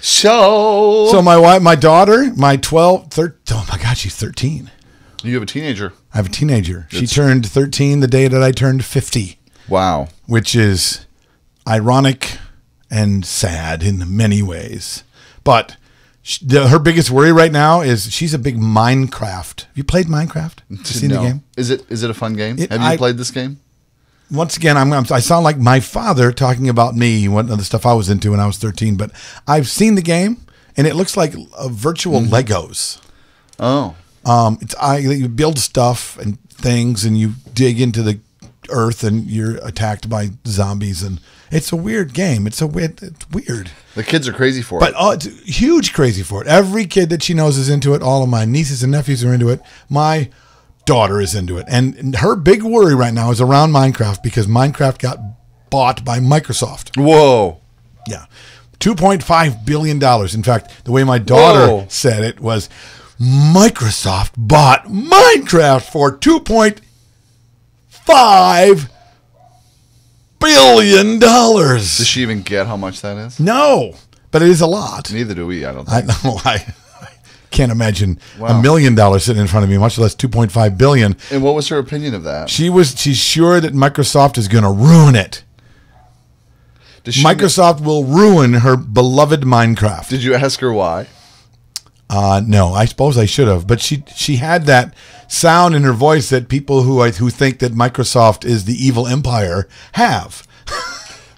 So my daughter, my 13, oh my God, she's 13. You have a teenager. I have a teenager. She turned 13 the day that I turned 50. Wow. Which is ironic and sad in many ways. But her biggest worry right now is she's a big Minecraft. Have you played Minecraft? Have you seen the game? Is it a fun game? Have you played this game? Once again, I sound like my father talking about me, what the stuff I was into when I was 13. But I've seen the game, and it looks like virtual Legos. Oh. You build stuff and things, and you dig into the earth, and you're attacked by zombies, and it's a weird game. It's weird. The kids are crazy for it. But it's huge crazy for it. Every kid that she knows is into it. All of my nieces and nephews are into it. My daughter is into it. And her big worry right now is around Minecraft because Minecraft got bought by Microsoft. Whoa. Yeah. $2.5 billion. In fact, the way my daughter said it was Microsoft bought Minecraft for $2.5 billion. Does she even get how much that is? No, but it is a lot. Neither do we, I don't think. I know. I can't imagine $1 million sitting in front of me, much less $2.5 billion. And what was her opinion of that? She's sure that Microsoft is going to ruin it. Microsoft will ruin her beloved Minecraft. Did you ask her why? No, I suppose I should have, but she had that sound in her voice that people who think that Microsoft is the evil empire have.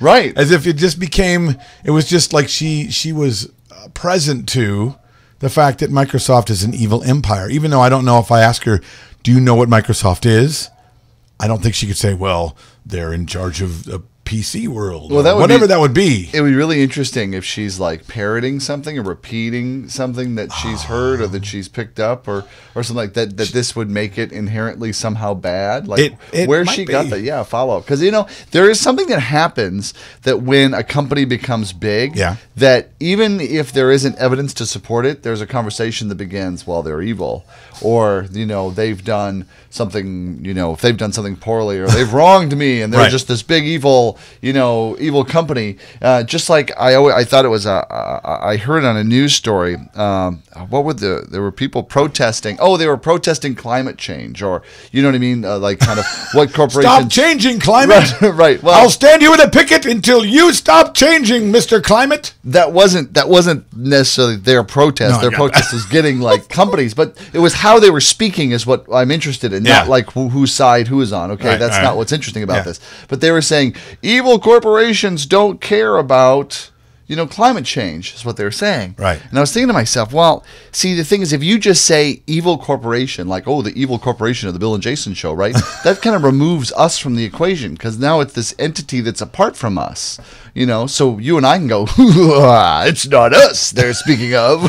Right. As if it just became, it was just like she was present to the fact that Microsoft is an evil empire. Even though I don't know if I ask her, do you know what Microsoft is? I don't think she could say, well, they're in charge of the PC world, well, that would be. It would be really interesting if she's like parroting something or repeating something that she's heard or that she's picked up or something like that. That this would make it inherently somehow bad. Like where she got that? Yeah, follow up because there is something that happens that when a company becomes big, that even if there isn't evidence to support it, there's a conversation that begins. Well, they're evil, or they've done something. If they've done something poorly, or they've wronged me, and they're just this big evil company. Just like I thought it was I heard on a news story. There were people protesting. Oh, they were protesting climate change, or you know what I mean? Like kind of what corporations stop changing climate. Right. Well, I'll stand you with a picket until you stop changing, Mr. Climate. That wasn't necessarily their protest. No, their protest is getting like companies, but it was how they were speaking is what I'm interested in. Not like whose side who is on. Okay, that's not what's interesting about this. But they were saying evil corporations don't care about climate change is what they were saying. Right. And I was thinking to myself, well, see, the thing is, if you just say evil corporation, like, oh, the evil corporation of the Bill and Jason show, right? That kind of removes us from the equation because now it's this entity that's apart from us, so you and I can go, it's not us they're speaking of.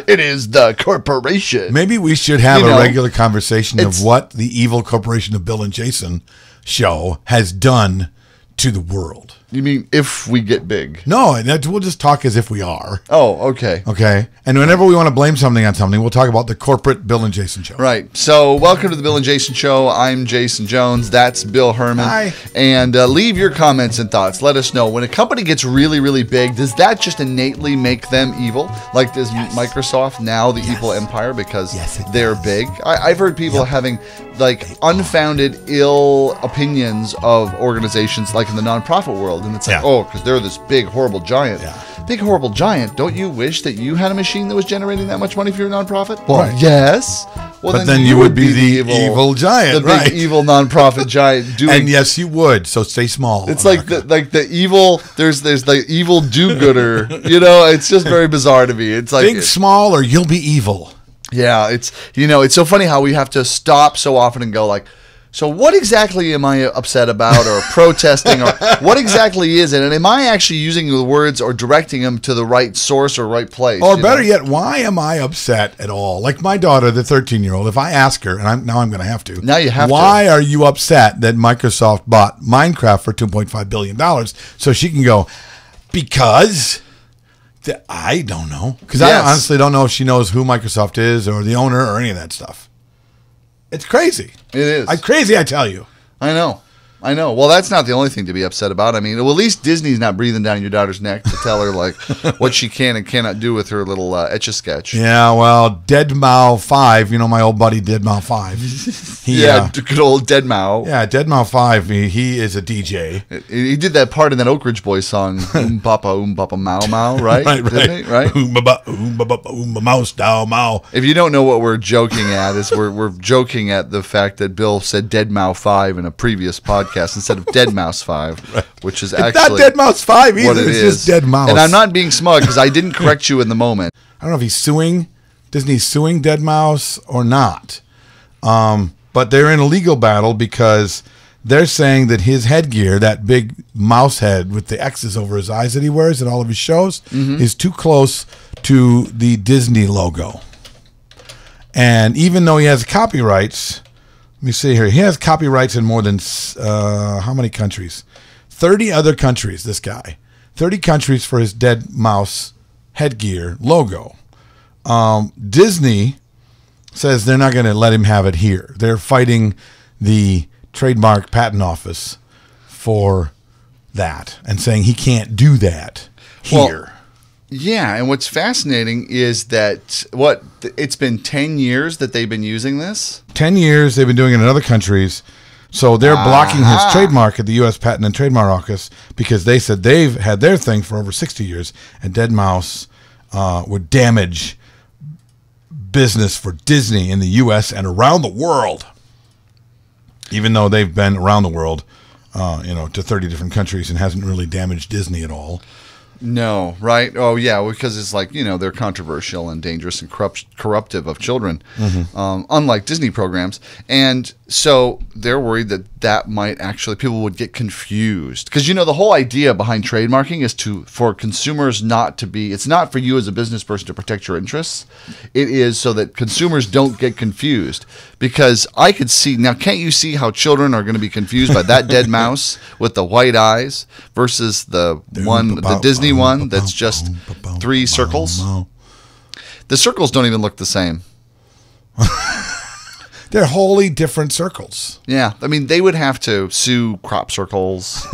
It is the corporation. Maybe we should have a regular conversation of what the evil corporation of Bill and Jason show has done to the world. You mean if we get big? No, we'll just talk as if we are. Oh, okay. Okay. And whenever we want to blame something on something, we'll talk about the corporate Bill and Jason show. Right. So welcome to the Bill and Jason show. I'm Jason Jones. That's Bill Hermann. Hi. And leave your comments and thoughts. Let us know. When a company gets really, really big, does that just innately make them evil? Like does Microsoft now the evil empire because they're big? I've heard people having like unfounded ill opinions of organizations like in the nonprofit world. And it's like, because they're this big, horrible giant. Big, horrible giant. Don't you wish that you had a machine that was generating that much money for your nonprofit? Well, yes. Well, but then you would be the evil giant, the big evil nonprofit giant doing. And yes, you would. So stay small. It's America. like the evil. There's the evil do-gooder. It's just very bizarre to me. It's like think small or you'll be evil. Yeah, it's it's so funny how we have to stop so often and go like, so what exactly am I upset about or protesting or what exactly is it? And am I actually using the words or directing them to the right source or right place? Or better yet, why am I upset at all? Like my daughter, the 13-year-old, if I ask her, and I'm going to have to. Now you have why are you upset that Microsoft bought Minecraft for $2.5 billion? So she can go, because... I don't know. Because I honestly don't know if she knows who Microsoft is or the owner or any of that stuff. It's crazy. It is. Crazy, I tell you. I know. I know. Well, that's not the only thing to be upset about. I mean, well, at least Disney's not breathing down your daughter's neck to tell her like what she can and cannot do with her little Etch-a-Sketch. Yeah, well, Deadmou5, you know my old buddy Deadmou5. Yeah, good old Deadmau. Yeah, Deadmou5, he is a DJ. He did that part in that Oak Ridge Boys song, Papa Mau Mau, right? Right. Right? Mouse down Mau. If you don't know what we're joking at, is we're joking at the fact that Bill said Deadmau5 in a previous podcast instead of Deadmou5, which is actually it's not Deadmau5 either. What it it's is. just Dead Mouse. And I'm not being smug because I didn't correct you in the moment. I don't know if he's suing Disney's suing Deadmau5 or not. But they're in a legal battle because they're saying that his headgear, that big mouse head with the X's over his eyes that he wears in all of his shows, is too close to the Disney logo. And even though he has copyrights, let me see here, he has copyrights in more than, how many countries? 30 other countries, this guy. 30 countries for his dead mouse headgear logo. Disney says they're not going to let him have it here. They're fighting the trademark patent office for that and saying he can't do that here. Well, yeah, and what's fascinating is that it's been 10 years that they've been using this? 10 years they've been doing it in other countries. So they're blocking his trademark at the U.S. Patent and Trademark Office because they said they've had their thing for over 60 years, and Deadmau5 would damage business for Disney in the U.S. and around the world. Even though they've been around the world, to 30 different countries and hasn't really damaged Disney at all. No, right? Oh, yeah, because it's like, they're controversial and dangerous and corruptive of children, unlike Disney programs. And so they're worried that might actually, people would get confused. Because, the whole idea behind trademarking is for consumers not to be, it's not for you as a business person to protect your interests. It is so that consumers don't get confused. Because I could see, now can't you see how children are going to be confused by that dead mouse with the white eyes versus the Disney one that's just 3 circles? The circles don't even look the same. They're wholly different circles. Yeah. I mean, they would have to sue crop circles.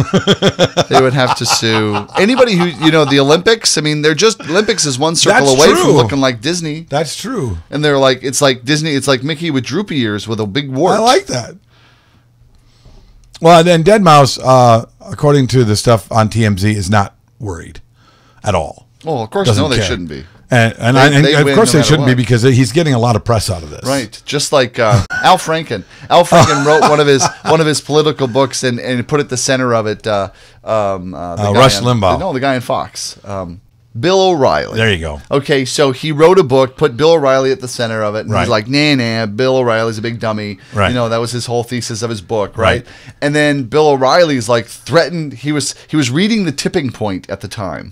They would have to sue anybody who, the Olympics. I mean, Olympics is one circle away from looking like Disney. That's true. And they're like, it's like Disney, it's like Mickey with droopy ears with a big wart. I like that. Well, and then Deadmau5, according to the stuff on TMZ, is not worried at all. Well, of course, they shouldn't be. And of course they shouldn't be because he's getting a lot of press out of this. Right. Just like Al Franken. Al Franken wrote one of his political books and put at the center of it Rush Limbaugh. No, the guy in Fox. Bill O'Reilly. There you go. Okay, so he wrote a book, put Bill O'Reilly at the center of it, and right. He's like, nah, Bill O'Reilly's a big dummy. Right. That was his whole thesis of his book, right? And then Bill O'Reilly's like threatened, he was reading The Tipping Point at the time,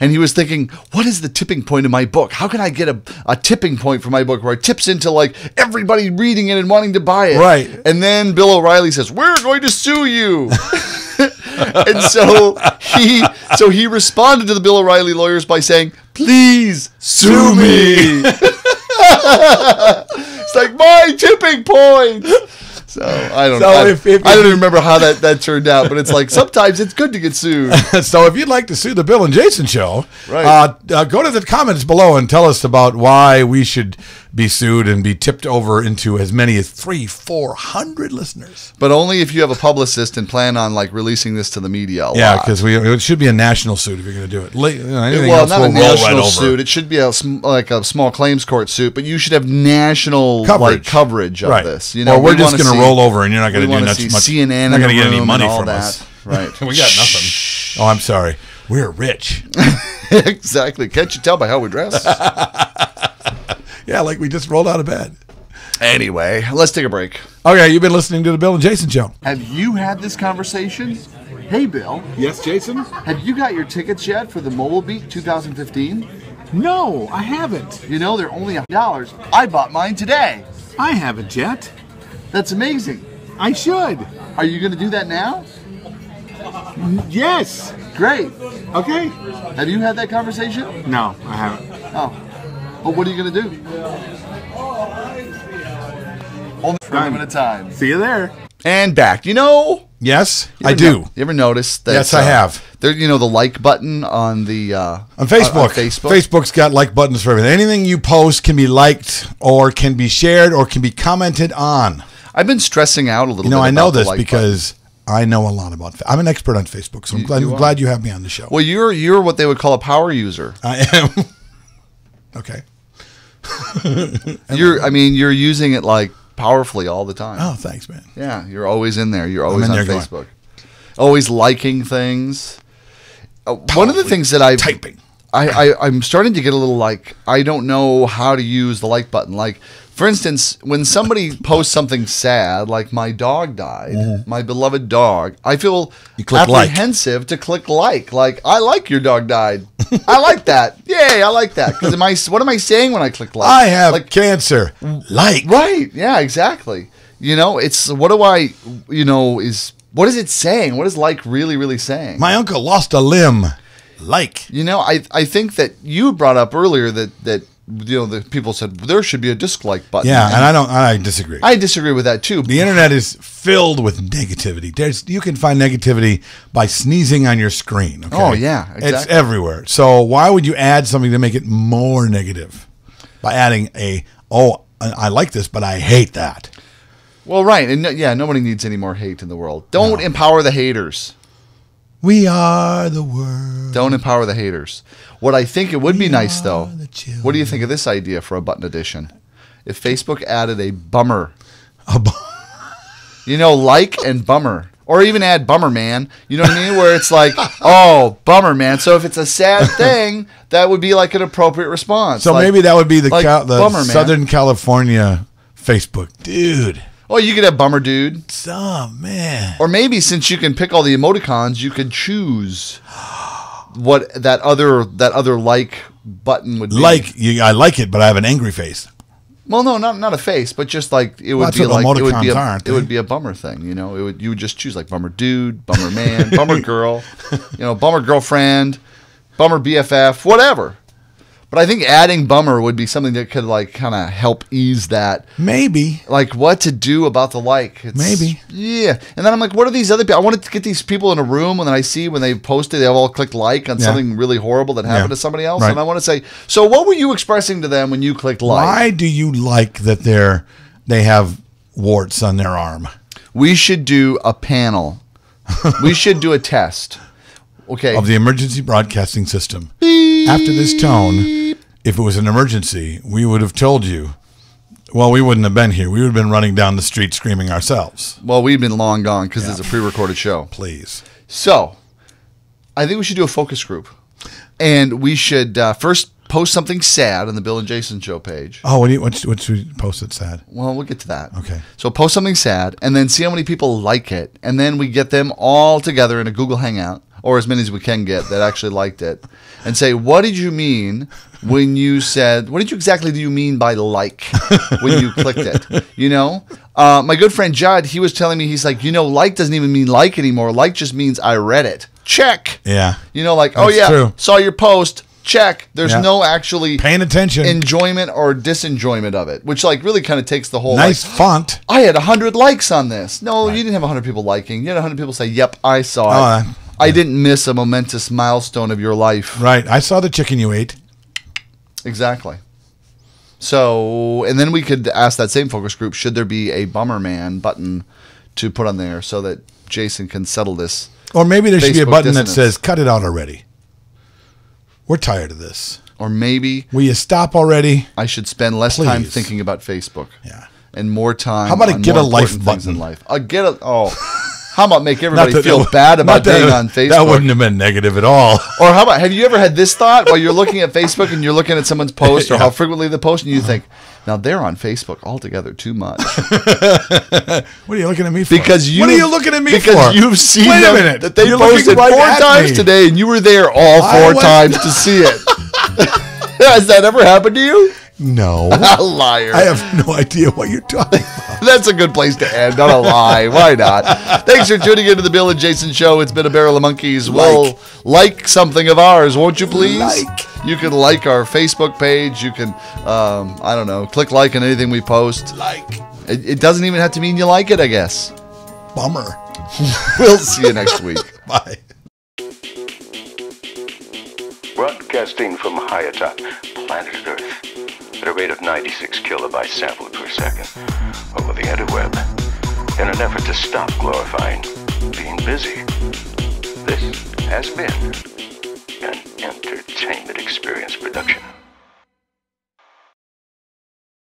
and he was thinking, what is the tipping point in my book? How can I get a tipping point for my book where it tips into like everybody reading it and wanting to buy it? Right. And then Bill O'Reilly says, we're going to sue you. And so he responded to the Bill O'Reilly lawyers by saying, please sue me. It's like my tipping point. So I don't know. I don't even remember how that turned out, but it's like sometimes it's good to get sued. So if you'd like to sue the Bill and Jason Show, right. Go to the comments below and tell us about why we should be sued and be tipped over into as many as 300-400 listeners. But only if you have a publicist and plan on like releasing this to the media. Yeah, because it should be a national suit if you're going to do it. Well, not a national suit. It should be like a small claims court suit, but you should have national coverage of this. Or we're just going to roll over and you're not going to do much. CNN not going to get any money from that. us. Right. We got nothing. Oh, I'm sorry. We're rich. Exactly. Can't you tell by how we dress? Yeah, like we just rolled out of bed. Anyway, let's take a break. Okay, you've been listening to the Bill and Jason Show. Have you had this conversation? Hey, Bill. Yes, Jason? Have you got your tickets yet for the Mobile Beat 2015? No, I haven't. They're only $1. I bought mine today. I haven't yet. That's amazing. I should. Are you going to do that now? Yes. Great. Okay. Have you had that conversation? No, I haven't. Oh. Well, what are you going to do? Only for a time. See you there. And back. Yes, I do. You ever notice that? Yes, I have. There, the like button on the on Facebook. On Facebook. Facebook's got like buttons for everything. Anything you post can be liked, or can be shared, or can be commented on. I've been stressing out a little bit. I know this like because I know a lot about. I'm an expert on Facebook, so I'm glad you have me on the show. Well, you're what they would call a power user. I am. Okay. You're using it like powerfully all the time. Oh, thanks, man. Yeah, you're always in there. You're always on Facebook. Going. Always liking things. One of the things that typing. I'm starting to get a little I don't know how to use the like button. Like, for instance, when somebody posts something sad, like my dog died, my beloved dog, I feel apprehensive to click like. Like, I like your dog died. I like that. Yay, I like that. Because what am I saying when I click like? I have cancer. Like. Right. Yeah, exactly. It's what is it saying? What is like really, really saying? My uncle lost a limb. Like. I think that you brought up earlier that the people said there should be a dislike button. Yeah, and I disagree. I disagree with that too. The internet is filled with negativity. You can find negativity by sneezing on your screen. Okay? Oh yeah, exactly. It's everywhere. So why would you add something to make it more negative by adding I like this, but I hate that? Well, right, and nobody needs any more hate in the world. Don't empower the haters. We are the world. Don't empower the haters. What I think it would be nice, though, what do you think of this idea for a button edition? If Facebook added a bummer. Like and bummer. Or even add bummer man. You know what I mean? Where it's like, oh, bummer man. So if it's a sad thing, that would be like an appropriate response. So maybe that would be the bummer, Southern California Facebook. Dude. Oh, you could have bummer dude. Oh, man. Or maybe since you can pick all the emoticons, you could choose what that other like button would be. I like it, but I have an angry face. Well, no, not a face, but just like it would be like it would be a bummer thing. You would just choose like bummer dude, bummer man, bummer girl, bummer girlfriend, bummer BFF, whatever. But I think adding bummer would be something that could kind of help ease that. Maybe. Like what to do about the like. Maybe. Yeah. And then I'm like, what are these other people? I wanted to get these people in a room, and then I see when they posted, they've all clicked like on something really horrible that happened to somebody else. Right. And I want to say, so what were you expressing to them when you clicked like? Why do you like that they have warts on their arm? We should do a panel. We should do a test. Okay. Of the emergency broadcasting system. After this tone, if it was an emergency, we would have told you. Well, we wouldn't have been here. We would have been running down the street screaming ourselves. Well, we've been long gone because it's a pre-recorded show. Please. So, I think we should do a focus group. And we should first post something sad on the Bill and Jason show page. Oh, what should we post that's sad? Well, we'll get to that. Okay. So post something sad and then see how many people like it. And then we get them all together in a Google Hangout, or as many as we can get that actually liked it, and say, what did you mean when you said, what did you exactly do you mean by like when you clicked it? My good friend Judd, he was telling me, he's like, like doesn't even mean like anymore. Like just means I read it. Check. Yeah. That's true. Saw your post. Check. There's no actually paying attention, enjoyment or disenjoyment of it, which really kind of takes the whole nice font. I had 100 likes on this. No, you didn't have 100 people liking. You had 100 people say, "Yep, I saw it. I didn't miss a momentous milestone of your life." Right. I saw the chicken you ate. Exactly. So, and then we could ask that same focus group, should there be a bummer man button to put on there so that Jason can settle this? Or maybe there should be a button that says, cut it out already. We're tired of this. Or maybe... Will you stop already? I should spend less time thinking about Facebook. Yeah. And more time How about a get a life button? In life. How about make everybody feel bad about being on Facebook? That wouldn't have been negative at all. Or how about, have you ever had this thought while you're looking at Facebook and you're looking at someone's post or how frequently they post and you think, now they're on Facebook altogether too much. What are you looking at me for? What are you looking at me for? Because you've seen Wait a minute. that they posted right 4 times today and you were there all 4 times to see it. Has that ever happened to you? No. Liar. I have no idea what you're talking about. That's a good place to end. Not a lie. Why not? Thanks for tuning into the Bill and Jason Show. It's been a barrel of monkeys. Well, like something of ours, won't you please? You can like our Facebook page. You can, click like on anything we post. Like. It doesn't even have to mean you like it, I guess. Bummer. We'll see you next week. Bye. Broadcasting from high atop planet Earth at a rate of 96 kilobytes sampled per second over the interweb in an effort to stop glorifying being busy. This has been an entertainment experience production.